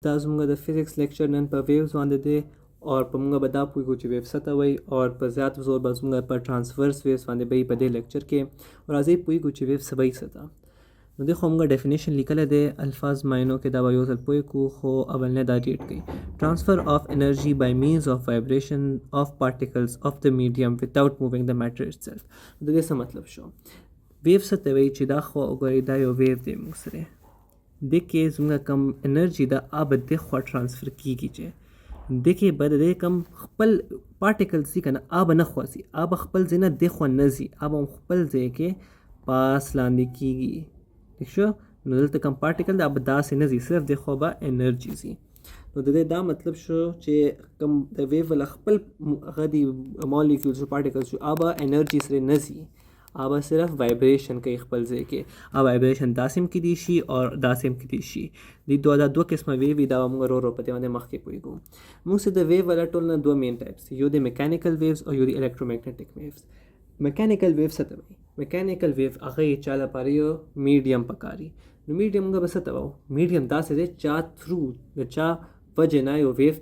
دا زموږ د فزیکس لیکچر نن په ویوز باندې دی او په موږ به دا پوهیږو چې ویو څه ته وایي او په زیات زور به زموږ په ټرانسورس ویوز باندې به په دې لیکچر کې او راځئ پوهیږو چې ویو څه وایي څه ته. نو دې خو موږ ډیفینیشن لیکلی دی الفاظ معنو کې دا به یو ځل پوه کړو خو اول نه دا ریډ کوي. ټرانسفر آف انرژي بای مینز آف وایبریشن آف پارټیکلز آف د میډیم وتاوټ مووینګ د میټر اټسلف. د دې څه مطلب شو؟ ویو څه ته وایي چې دا خو وګورئ دا یو ویو دی موږ سره د کې زموږ کم انرژي ده هغه به دې خوا ټرانسفر کېږي چې د کې به د دې کم خپل پارټیکلز دي که نه هغه به نه خوا ځي هغه به خپل ځای نه دې خوا نه ځي هغه به خپل ځای کې پاس لاندې کېږي. ٹھیک شو؟ نو دلته کم پارټیکل ده هغه به داسې نه ځي صرف دې خوا به انرژي ځي. نو د دې دا مطلب شو چې کم د ویو والا خپل هغه دي مالیکولز او پارټیکلز شو هغه به انرژي سره نه ځي هغه به صرف وایبریشن کوي خپل ځای کې. هغه وایبریشن داسې هم کیدی شي او داسې هم کیدی شي. دا دوه قسمه ویو دي دا موږ ورو په دې باندې مخکې پوهېږو. موږ سره د ویو والا ټول نه دوه مین ټایپس یو د میکانیکل ویوز او یو د الکترومیګنیټک ویوز. میکانیکل ویو څه ته وایي؟ میکانیکل ویو هغه یې چا لپاره یو میډیم پکاري. نو میډیم موږ به څه ته وایو؟ میډیم داسې دی چا تھرو د چا وجې نه یو ویو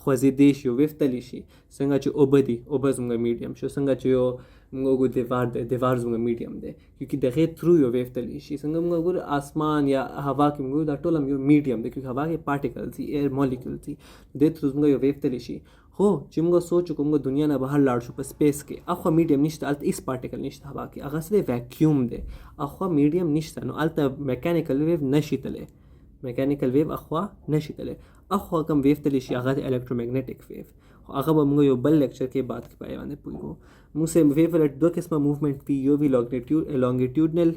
خوځېدی شي یو ویو تللی شي څنګه چې اوبه دي اوبه زموږ میډیم شو څنګه چې یو موږ وګورو دیوار زموږ میډیم دی کیونکې د هغې تھرو یو ویو تللی شي څنګه موږ وګورو آسمان یا هوا کې موږ دا ټول هم یو میډیم دی کیونکې هوا کې پارټیکلز دي ایر مالیکولز دي دې تھرو زموږ یو ویو تللی شي. خو چې موږ سوچ وکړو موږ دنیا نه بهر لاړ شو په سپیس کې اخوا میډیم نشته هلته هېڅ پارټیکل نشته هوا کې هغه څه دی ویکیوم دی اخوا میډیم نشته نو هلته میکانیکل ویو نشي تللی میکانیکل ویو اخوا نشي تللی. اخوا کوم ویو تللی شي هغه د الکترومیګنیټک ویو هغه به موږ یو بل لیکچر کې بات کې پای باندې پوهېږو. موږ سره ویو والا دوه قسمه موومنټ وي یو وي لانګیټیوډنل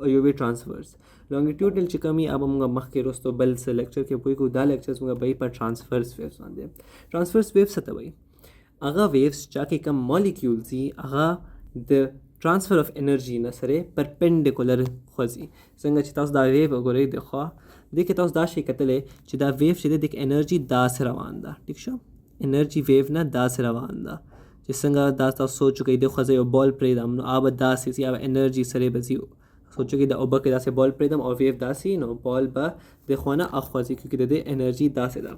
او یو وي ټرانسورس. لانګیټیوډنل چې کوم وي هغه به موږ مخکې وروستو بل څه لیکچر کې پوهېږو. دا لیکچرز موږ به په ټرانسفرس ویوز باندې. ټرانسفرس ویو څه ته وایي؟ هغه ویوز چا کې کم مالیکولز دي هغه د ټرانسفر اف انرژي نه سره پرپینډیکولر خوځي. څنګه چې تاسو دا ویو وګورئ د خوا دې کې تاسو دا شی کتلی چې دا ویو چې دی د انرژي داسې روان ده. ٹھیک شو؟ انرژي ویو نه داسې روان ده چې څنګه دا تاسو سوچ وکړئ د خوا زه یو بال پرېږدم نو هغه به داسې ځي هغه انرژي سره به ځي. سوچ وکړئ د اوبه کې داسې بال پرېږدم او ویو داسې نو بال به د خوا نه اخوا ځي کیونکې د دې انرژي داسې ده.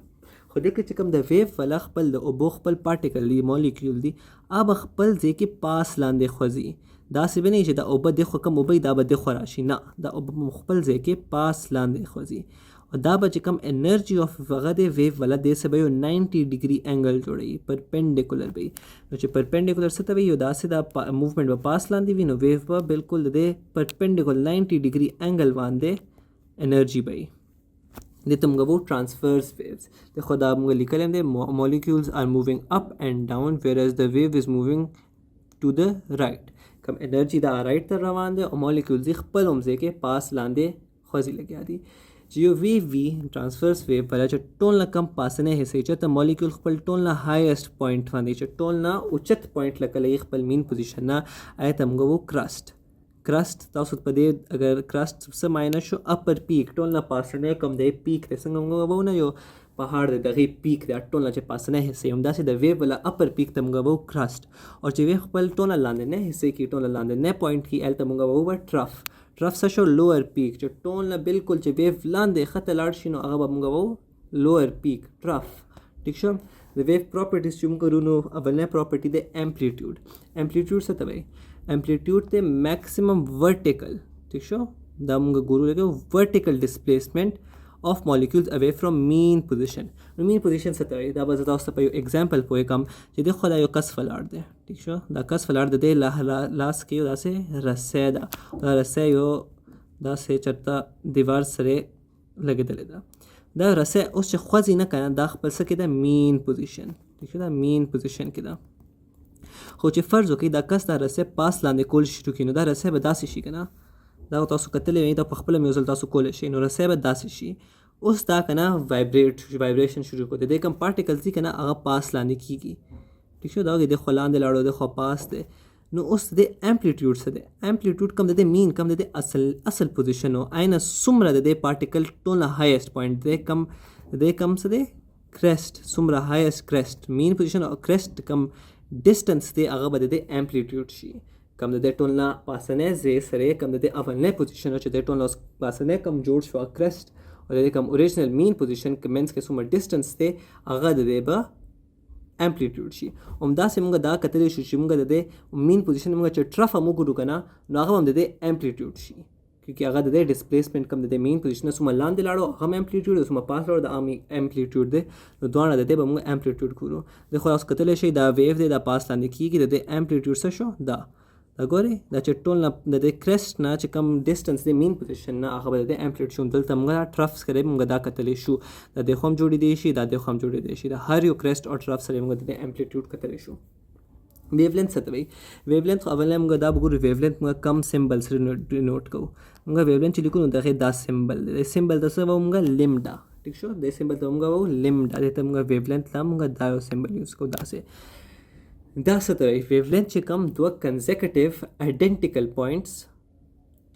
خو دې کې چې کوم د ویو والا خپل د اوبو خپل پارټیکل دي مالیکول دي هغه به خپل ځای کې پاس لاندې خوځي. داسې به نه وي چې دا اوبه د خوا کوم اوبه دا به د خوا راشي نه دا اوبه به خپل ځای کې پاس لاندې خوځي او دا به چې کوم انرژي آف هغه د ویو والا دې څه به یو 90 ډیګري انګل جوړوي پرپینډیکولر به وي. نو چې پرپینډیکولر څه ته وایي یو داسې دا موومنټ به پاس لاندې وي نو ویو به بالکل د دې پرپینډیکولر 90 ډیګري انګل باندې انرژي به وي. دې ته موږ وایو ټرانسفرس ویوز. د خو دا موږ لیکلی هم دی molecules are moving up and down whereas the wave is moving to the right. کم انرژي دا رایټ ته روان دی او مالیکولز یې خپل هم ځای کې پاس لاندې خوځي لګیا دي. چې یو ویو وي ټرانسفرس ویو والا چې ټول نه کم پاسنی حصې چې ته مالیکول خپل ټول نه هایسټ پوینټ باندې چې ټول نه اوچت پوینټ لکه لګي خپل مین پوزیشن نه آیا ته موږ وایو کرسټ. کرسټ تاسو په دې اگر کرسټ څه معنی شو اپر پیک ټول نه پاسنی کم دی پیک دی څنګه موږ وایو نه یو پهاړ دی دغې پیک دی ټول نه چې پاسنی حصې همداسې د ویو والا اپر پیک ته موږ وایو کرسټ او چې ویو خپل ټول لاندې نه حصې کې ټول لاندې نه پوینټ کې هلته موږ وایو ټرف. ټرف څه شو؟ لوور پیک چې ټول نه بالکل چې ویو لاندې ښکته لاړ شي نو هغه به موږ وایو لوور پیک ټرف. ټیک شو؟ د ویو پراپرټیز چې موږ ګورو نو اولنۍ پراپرټي دی امپلیټیوډ. امپلیټیوډ څه ته وایي؟ امپلیټیوډ دی میکسیمم ورټیکل. ټیک شو؟ دا موږ ګورو لکه ورټیکل ډسپلیسمنټ of molecules away from mean position. نو mean position څه ته وایي؟ دا به زه تاسو ته په یو اگزامپل پوه کړم چې د خو دا یو کس ولاړ دی. ټیک شو؟ دا کس ولاړ د دی لاس کې یو داسې رسی ده دا رسی یو داسې چېرته دیوار سره لګېدلې ده. دا رسی اوس چې خوځي نه که نه دا خپل څه کې ده مین پوزیشن. ټیک شو؟ دا مین پوزیشن کې ده. خو چې فرض وکړئ دا کس دا رسی پاس لاندې کول شروع کړي نو دا رسی به داسې شي که نه دا تاسو کتلی وئ دا په خپله یو ځل تاسو کولی شئ نو رسی به داسې شي. اوس دا که نه وایبریشن شروع کړو د دې کوم پارټیکلز دي که نه هغه پاس لاندې کېږي. ټیک شو؟ دا د خوا لاندې لاړو د خوا پاس دی. نو اوس د امپلیټیوډ څه دی؟ امپلیټیوډ کم د دې مین کم د دې اصل پوزیشن و اینه څومره د دې پارټیکل ټول نه هایسټ پوینټ دی کم د دې کم څه دی کرسټ څومره هایسټ کرسټ مین پوزیشن او کرسټ کم ډسټنس دی هغه به د دې امپلیټیوډ شي. کم د دې ټول نه پاسنی ځای سره کم د دې اولنۍ پوزیشن چې د ټول نه پاسنی کم جوړ شو کرسټ और दे कम original mean position के मेंस के सुमर डिस्टेंस ते आगा दे बा amplitude she उमदा से मुंगा दा कतरे शु मुंगा दे मीन पोजीशन मुंगा च ट्रफ अमु गुरु कना नागा हम दे एम्पलीट्यूड शी क्योंकि अगर दे डिस्प्लेसमेंट कम दे मेन पोजीशन सुमा लान दे लाड़ो हम एम्पलीट्यूड सुमा पास लाड़ो दा आमी एम्पलीट्यूड दे नो दोना दे बमुंगा एम्पलीट्यूड गुरु देखो उस कतले शे दा वेव दे दा पास लान दे की दे एम्पलीट्यूड से शो दा गोरे दा चटोल ना दे क्रेस्ट ना च कम डिस्टेंस दे मेन पोजीशन ना आखा दे एम्पलीट्यूड शुन दल तमगा ट्रफ्स करे मुंगा दा कतले शु दा देखो हम जोड़ी देशी दा देखो हम जोड़ी देशी दा हर यो क्रेस्ट और ट्रफ्स करे मुंगा दे एम्पलीट्यूड कतले शु वेवलेंथ सतवई वेवलेंथ अवल मुंगा दा बगुर वेवलेंथ मुंगा कम सिंबल्स डिनोट को मुंगा वेवलेंथ चिली को दे दा सिंबल दस वो मुंगा लिम्डा ठीक शो दे सिंबल तो मुंगा वो लिम्डा दे मुंगा वेवलेंथ ला मुंगा दा सिंबल यूज को दा से दा सतवई वेवलेंथ चे कम दो कंसेक्यूटिव आइडेंटिकल पॉइंट्स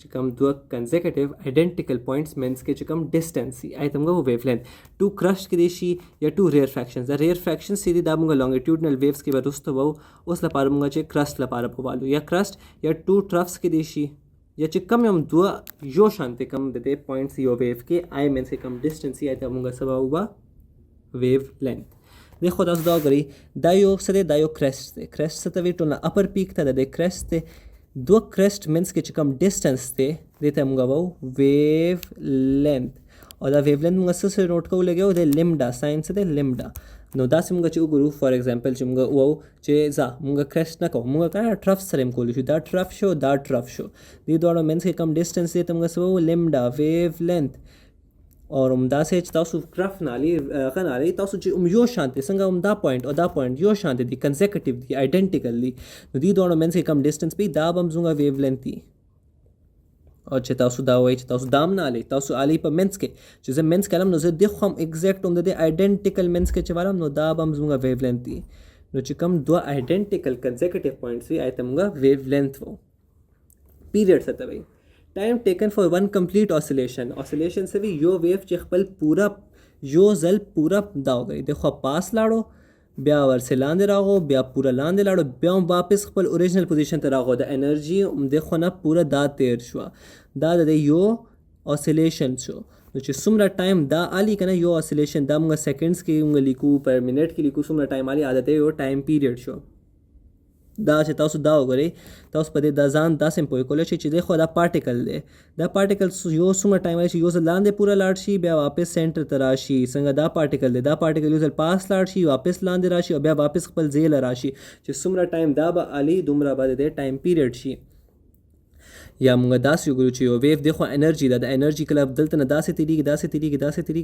चिकम दो कंसेक्यूटिव आइडेंटिकल पॉइंट्स मींस के चिकम डिस्टेंस आई तमगा वो वेवलेंथ टू क्रस्ट के देशी या टू rarefactions the rarefaction सीधी दाबुंगा लॉन्गिट्यूडनल वेव्स के बाद उस्तो वो उस लपारमुंगा चे क्रस्ट लपारा पोवालू या क्रस्ट या टू ट्रफ्स के देशी या चिकम हम दो यो शांति कम देते पॉइंट्स यो वेव के आई मींस के कम डिस्टेंस आई तमगा सबा हुआ वेव लेंथ देखो दास दाव करी दायो सदे दायो क्रेस्ट सतवे टोना अपर पीक था दे क्रेस्ट ते दो क्रेस्ट मींस के चिकम डिस्टेंस ते देते मुंगा वो वेव लेंथ और द वेव लेंथ मुंगा से नोट को लगे वो दे लिम्डा साइन से दे लिम्डा नो दास मुंगा चे गुरु फॉर एग्जांपल चे मुंगा वो चे जा मुंगा क्रेस्ट ना को मुंगा का ट्रफ सरेम को लिशु दा ट्रफ शो दी दोनों मींस के कम डिस्टेंस देते मुंगा वो लिम्डा वेव लेंथ और उमदा से तासु क्रफ नाली कनाली तासु चे यो शांति संगा उमदा पॉइंट और दा पॉइंट यो शांति दी कंसेक्यूटिव दी आइडेंटिकली दी दोनों मींस के कम डिस्टेंस पे दा बम जुंगा वेवलेंथ दी और चे तासु दा वही चे तासु दाम ना आले तासु आली पर मींस के जैसे मींस कलम नो जे देखो हम एग्जैक्ट उमदे दे आइडेंटिकल मींस के चवालम नो दा बम जुंगा वेवलेंथ दी नो चे कम दो आइडेंटिकल कंसेक्यूटिव पॉइंट्स भी आयतमगा वेवलेंथ वो पीरियड सता भाई time taken for one complete oscillation से भी यो वेव चेखपल पूरा यो जल पूरा दाव गई देखो पास लाड़ो ब्या वर से लांदे रागो ब्या पूरा लांदे लाड़ो ब्या वापस खपल ओरिजिनल पोजीशन ते रागो द एनर्जी देखो ना पूरा दा तेर शुआ दा दे यो ऑसिलेशन शो नुचे सुमरा टाइम दा आली कना यो ऑसिलेशन दा मुंगा सेकंड्स की मुंगा लिखू पर मिनट की लिखू सुमरा टाइम आली आदत है यो टाइम पीरियड शो दा चे तासु दा होगरे तास पदे दा जान दा सिम पोय कोले चे देखो दा पार्टिकल यो सुमा टाइम आई यो लांदे पूरा लाडशी ब्या वापस सेंटर तराशी संगा दा पार्टिकल यूजल पास लाडशी वापस लांदे राशी और ब्या वापस खपल जेल राशी चे सुमरा टाइम दा बा आली दुमरा बाद दे टाइम पीरियड शी या मुंगा दास यो गुरु यो वेव देखो एनर्जी दा एनर्जी कला बदलत न दासे तिरी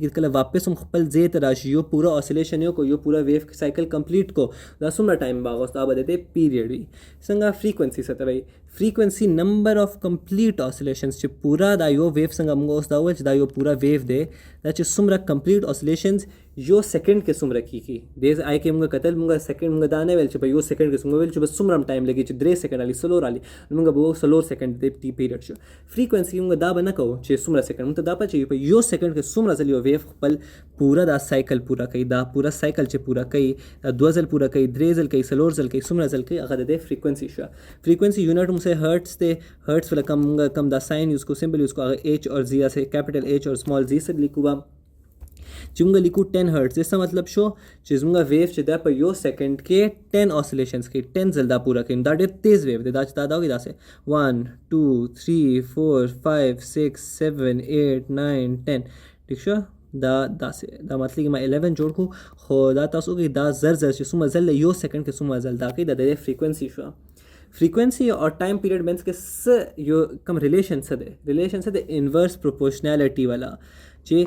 कला वापस हम खपल जेत राशी यो पूरा ऑसिलेशन यो को यो पूरा वेव साइकिल कंप्लीट को दा सुमरा टाइम बागोस दा बदे पीरियड भी संगा फ्रीक्वेंसी सत भाई frequency number of complete oscillations चे पूरा दा यो वेव संगा मुंगा उस दावल दा यो पूरा वेव दे दा चे सुमरा कंप्लीट ऑसिलेशंस यो सेकंड के सुमरा की देज आई के मुंगा कतल मुंगा सेकंड मुंगा दाने वेल चे यो सेकंड के सुमरा वेल चे बस सुमरम टाइम लगी चे 3 सेकंड आली सलोर आली मुंगा वो सलोर सेकंड दे टी पीरियड शो फ्रीक्वेंसी मुंगा दा बना को चे सुमरा सेकंड मुंगा दा पचे यो सेकंड के सुमरा चली यो वेव पल पूरा दा साइकिल पूरा कई दा पूरा साइकिल चे पूरा कई द्वजल पूरा कई द्रेजल कई सलोर जल कई सुमरा जल कई अगर दे फ्रीक्वेंसी यूनिट मुझसे हर्ट्स दे हर्ट्स वाला कम दा साइन यूज को सिंबल यूज को अगर एच और जी से कैपिटल एच और स्मॉल जी से लिखूगा चुंगा लिखू 10 हर्ट्स इसका मतलब शो चिजुंगा वेव चिदा पर यो सेकंड के 10 ऑसिलेशंस के 10 जल्दा पूरा के दैट इज तेज वेव दे दाच दादा होगी दासे 1 2 3 4 5 6 7 8 9 10 ठीक शो दा से दा मतलब कि मैं 11 जोड़ को खुदा तासो की दा जर से सुमा जल यो सेकंड के सुमा जल दा के दा दे फ्रीक्वेंसी और टाइम पीरियड मींस के स यो कम रिलेशन से दे इनवर्स प्रोपोर्शनैलिटी वाला चे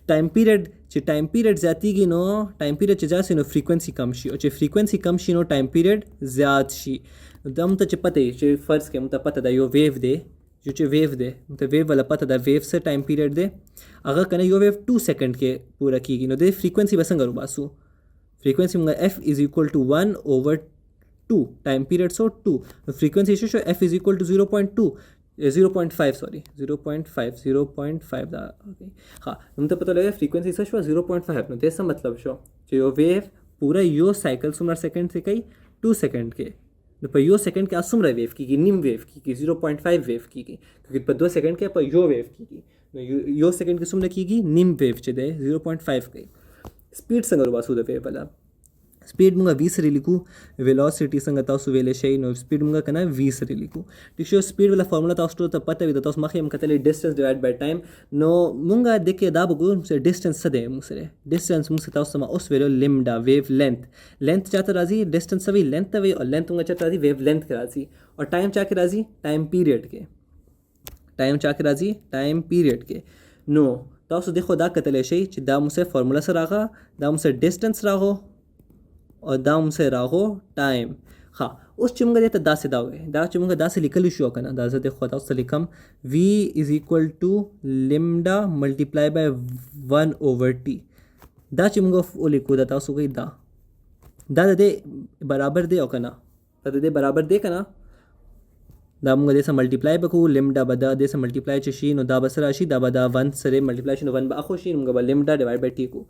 टाइम पीरियड जाती की नो टाइम पीरियड चे जासे नो फ्रीक्वेंसी कम शी और चे frequency come she know time period ज़्यादा शी दम तो चे पते चे फर्ज के मुता पता दा यो वेव दे जो चे वेव दे मुता वेव वाला पता दा वेव से टाइम पीरियड दे अगर कने यो वेव 2 सेकंड के पूरा की नो दे फ्रीक्वेंसी बसंग करू बासु फ्रीक्वेंसी मुंगा f is equal to 1/2 time period so 2 frequency शो f इज इक्वल टू 0.5 दा ओके हाँ हम तो पता लगे फ्रीक्वेंसी से शो 0.5 नो तेसा मतलब शो जो यो वेव पूरा यो साइकिल सुमर सेकंड से कई 2 सेकंड के نو په یو سیکنډ کې څومره ویو کیږي؟ نیم ویو کیږي، 0.5 ویو کیږي. کیونکې په 2 سیکنډ کې په یو ویو کیږي، نو یو سیکنډ کې څومره کیږي؟ نیم ویو چې دی 0.5 کوي. سپیډ څنګه وباسو د ویو والا؟ سپیډ موږ v سره لیکو، ویلوسټي څنګه تاسو ویلې شئ، نو سپیډ موږ کنه v سره لیکو. ټیک شو. سپیډ ولا فارمولا تاسو ته پته وي، د تاسو مخې هم کتلې ډیسټنس ډیوایډ بای ټایم. نو موږ د کې دا وګورو چې ډیسټنس څه دی. موږ سره ډیسټنس موږ تاسو ته اوس ویلو لیمډا ویو لینث. لینث چاته راځي؟ ډیسټنس وی لینث وی، او لینث موږ چاته راځي؟ ویو لینث کې راځي. او ټایم چا کې راځي؟ ټایم پیریډ کې. ټایم چا کې راځي؟ ټایم پیریډ کې. نو تاسو د خو دا کتلې شئ چې دا موږ فارمولا سره راغله، دا موږ ډیسټنس راغو او دا موږ راغو ټایم. ها اوس چې موږ ته داسې دا وایي، دا چې موږ داسې لیکلی شو کنه، دا زه د خو تاسو ته لیکم v is equal to lambda multiply by 1/t. دا چې موږ ولیکو دا تاسو کوي دا د دې برابر دی او کنه، دا د دې برابر دی کنه. دا موږ د سره ملټیپلای وکړو، لیمډا به د سره ملټیپلای شي، نو دا به سره شي، دا به دا 1 سره ملټیپلای شي، نو 1 به اخو شي، موږ به لیمډا ډیوایډ بای ټی کو.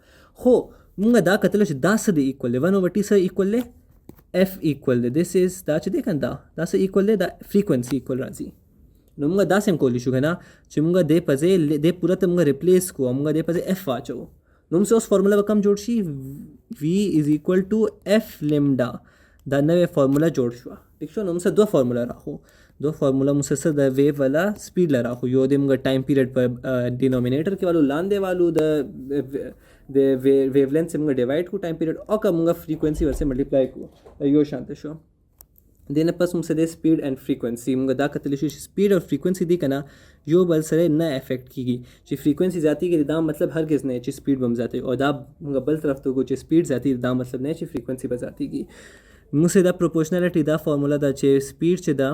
خو موږ دا کتل چې دا څه دی ایکوال 1/t سره ایکوال دی f ایکوال دی this is دا چې دی کنه دا څه ایکوال دی، دا فریکوئنسي ایکوال راځي. نو موږ دا سم کولی شو کنه چې موږ د پځې د پوره ته موږ ریپلیس کو، موږ د پځې f واچو. نو موږ اوس فارمولا وکم جوړ شي v is equal to f لیمډا. دا نوې فارمولا جوړ شو. ٹھیک شو. نو موږ دو فارمولا راخو، دو فارمولا موږ سره د ویو والا سپیډ لراخو. یو د موږ ټایم پیریډ په ډینومینیټر کې والو، لاندې والو د ویو لینث موږ ډیوایډ کو ټایم پیریډ، او که موږ فریکوئنسي ورسره ملټیپلای کو. یو شانت شو. دینه پس موږ سره د سپیډ اینڈ فریکوئنسي موږ دا کتل شو چې سپیډ او فریکوئنسي دی کنه یو بل سره نه افیکټ کیږي. چې فریکوئنسي ذاتی کې دا مطلب هرگز نه چې سپیډ بم ذاتی، او دا موږ بل طرف ته کو چې سپیډ ذاتی دا مطلب نه چې فریکوئنسي به ذاتی کی. موږ سره دا پروپورشنالټي دا فارمولا دا چې سپیډ چې دا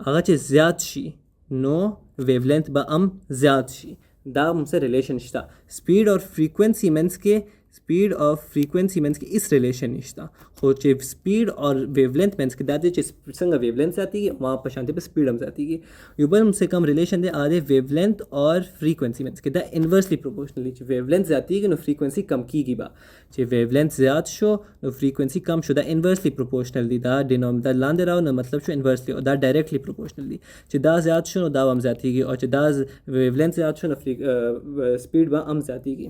هغه چې زیات شي نو ویو لینث به هم زیات شي. دا موږ سره ریلیشن شته. سپیډ اور فریکوئنسي منس کې اس ریلیشن نشته، خو چې سپیډ اور ویو لینث منس کې دا دی چې څنګه ویو لینث ذاتیږي ما په شانتي په سپیډ هم ذاتیږي. یو بل موږ کم ریلیشن دی آده ویو لینث اور فریکوئنسي منس کې، دا انورسلی پروپورشنلی چې ویو لینث ذاتیږي نو فریکوئنسي کم کیږي. با چې ویو لینث زیات شو نو فریکوئنسي کم شو. دا انورسلی پروپورشنل دی، دا ډینومینیټر لاندې راو نو مطلب شو انورسلی، او دا ډایرکټلی پروپورشنل دی. چې دا زیات شو نو دا هم ذاتیږي، او چې دا ویو لینث زیات شو نو سپیډ به هم ذاتیږي.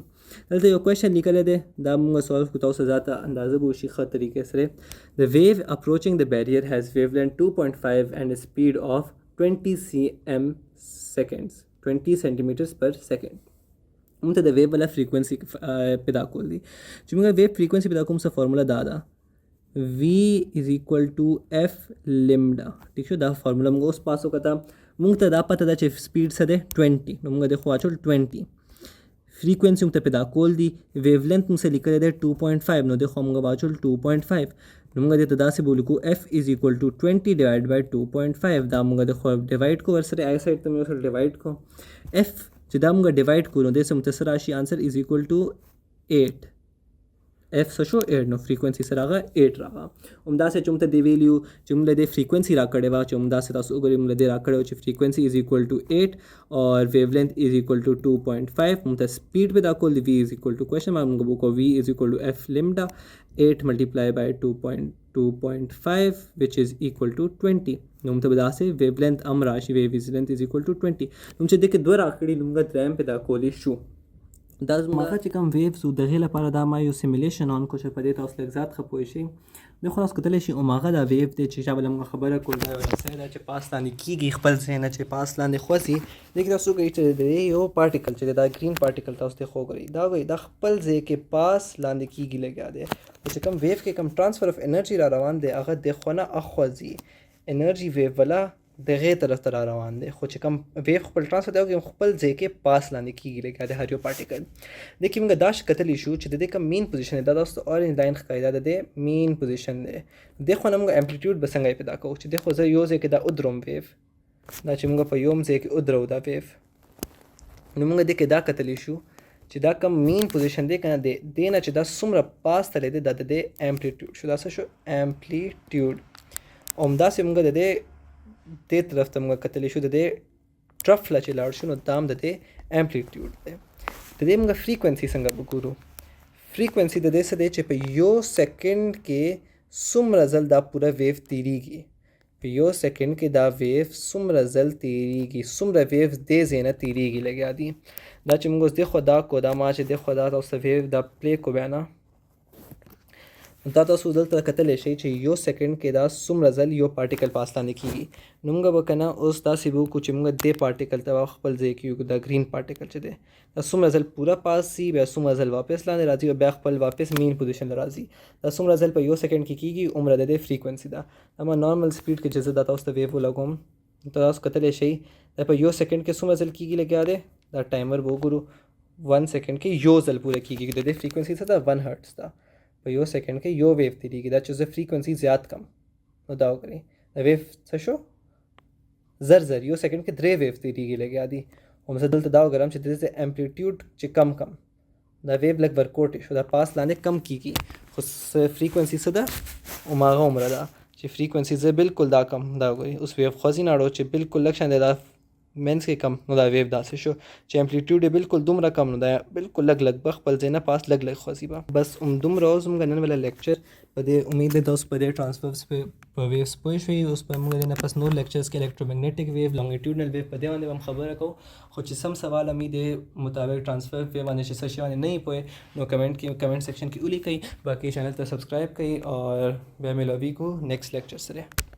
دلته یو کوېشن لیکلی دی، دا موږ سولو کو تاسو ذاته اندازه به وشي ښه طریقې سره. The wave approaching the barrier has wavelength 2.5 and a speed of 20 centimeters per second. موږ ته د ویو والا فریکوئنسي پیدا کول دي. چې موږ ویو فریکوئنسي پیدا کوم څه فارمولا دا ده v is equal to f لیمډا. ٹھیک شو. دا فارمولا موږ اوس پاس وکړه. موږ ته دا پته ده چې سپیډ څه دی 20، نو موږ د خو واچول 20. فریکوئنسي موږ ته پیدا کول دي. ویو لینث موږ سره لیکلی دی 2.5، نو د خو موږ واچول 2.5. نو موږ دې ته داسې بولیکو f is equal to 20 ډیوایډ بای 2.5. دا موږ د خو ډیوایډ کو ورسره آی سایډ ته موږ سره ډیوایډ کو. f چې دا موږ ډیوایډ کو نو د سم ته سره راشي آنسر از equal to 8. f څه شو 8، نو فریکوئنسي سره راغله 8 راغله. همداسې چې موږ ته دی ویلیو چې موږ د فریکوئنسي راکړې وه، چې همداسې تاسو وګورئ موږ دې راکړی و چې فریکوئنسي از equal to 8 اور ویو لینث از equal to 2.5. موږ ته سپیډ پیدا کول دی v از equal to کوېشن مارک، موږ وکړو v از equal to f لیمډا 8 ملټیپلای بای 2.5 which is equal to 20. نو موږ ته به داسې ویو لینث هم راشي، ویو لینث از equal to 20. نو چې دې کې دوه راکړي نو موږ دریم پیدا کولی شو. دا مخه چې کوم ویوز د هغې لپاره دا ما یو سیمولیشن آن کو چې په دې تاسو لږ زیات ښه پوه شئ. نو خو تاسو کتلی شئ هماغه دا ویو دی چې چا به موږ خبره کول دا یو ځای ده چې پاس لاندې کېږي، خپل ځای نه چې پاس لاندې خوځي. لیکن تاسو وګورئ چې د یو پارټیکل چې دا ګرین پارټیکل تاسو ته وګورئ دا وایي دا خپل ځای کې پاس لاندې کېږي لګیا دی. چې کوم ویو کې کوم ټرانسفر اف انرژي را روان دی هغه د خو نه اخوځي، انرژي ویو والا دغه طرف ته را روان دی. خو چې کوم ویو خپل ټرانسفر دی خپل ځای کې پاس لاندې کېږي لګیا دی هر یو پارټیکل. د کې موږ دا کتلی شو چې د دې کوم مین پوزیشن دی، دا تاسو ته اورنج لاین ښکاري، دا د مین پوزیشن دی. د خو نه موږ امپلیټیوډ به څنګه پیدا کوو چې د خو زه یو ځای کې دا ودروم ویو، دا چې موږ په یو ځای کې ودرو دا ویو. نو موږ د کې دا کتلی شو چې دا کوم مین پوزیشن دی کنه دی نه چې دا څومره پاس تللی دی دا د امپلیټیوډ شو. دا څه شو امپلیټیوډ. همداسې موږ د دې طرف ته موږ کتلی شو د دې ټرف له چې لاړ شو نو دا هم د دې امپلیټیوډ دی. د دې موږ فریکوئنسي څنګه وګورو. فریکوئنسي د دې څه دی چې په یو سیکنډ کې څومره ځل دا پوره ویو تیریږي. په یو سیکنډ کې دا ویو څومره ځل تیریږي، څومره ویوز دې ځای نه تیریږي لګیا دي. دا چې موږ اوس دې خوا دا کو، دا ما چې دې خوا دا تاسو ته ویو دا پلی کو بیا نه، دا تاسو دلته کتلی شئ چې یو سیکنډ کې دا څومره ځل یو پارټیکل پاس لاندې کېږي. نو موږ به که نه اوس داسې به وکړو چې موږ دې پارټیکل ته خپل ځای کېږو، دا ګرین پارټیکل چې دی دا څومره ځل پوره پاس شي، بیا څومره ځل واپس لاندې راځي او بیا خپل واپس مین پوزیشن ته راځي. دا څومره ځل په یو سیکنډ کې کېږي عمره د دې فریکوینسي ده. دا ما نارمل سپیډ کې چې زه دا تاسو ته ویو ولګوم تاسو کتلی شئ دا په یو سیکنډ کې څومره ځل کېږي لګیا دی. دا ټایمر به وګورو 1 سیکنډ کې یو ځل پوره کېږي. د دې فریکوینسي څه ده 1 هرټز ده. په یو سیکنډ کې یو ویو تیریږي. دا چې زه فریکوینسي زیات کم نو دا وکړئ دا ویو څه شو زر یو سیکنډ کې 3 ویو تیریږي لګیا دي. او زه دلته دا وګورم چې د دې امپلیټیوډ چې کم دا ویو لږ ورکوټ شو، دا پاس لاندې کم کېږي، خو فریکوینسي څه ده هماغه عمره ده چې فریکوینسي زه بالکل دا کم دا وګورئ اوس ویو خوځي نه اړو چې بالکل لږ شان دی دا مینس کې کم نو دا ویو داسې شو چې امپلیټیوډ یې بالکل دومره کم نو دا بالکل لږ به خپل ځای نه پاس لږ خوځي به. بس همدومره اوس زموږ نن والا لیکچر په دې امید ده تاسو په دې ټرانسفرس په ویوز پوه شوئ. اوس به موږ نه پس نور لیکچرز کې الکترومیګنیټک ویو، لانګیټیوډنل ویو په دې باندې هم خبره کوو. خو چې سم سوال امید مطابق ټرانسفر ویو باندې چې څه شی باندې نه پوه نو کمنټ سیکشن کې ولیکئ. باقي چینل ته سبسکرایب کړئ اور بیا ملاوي کو نیکسٹ لیکچر سره.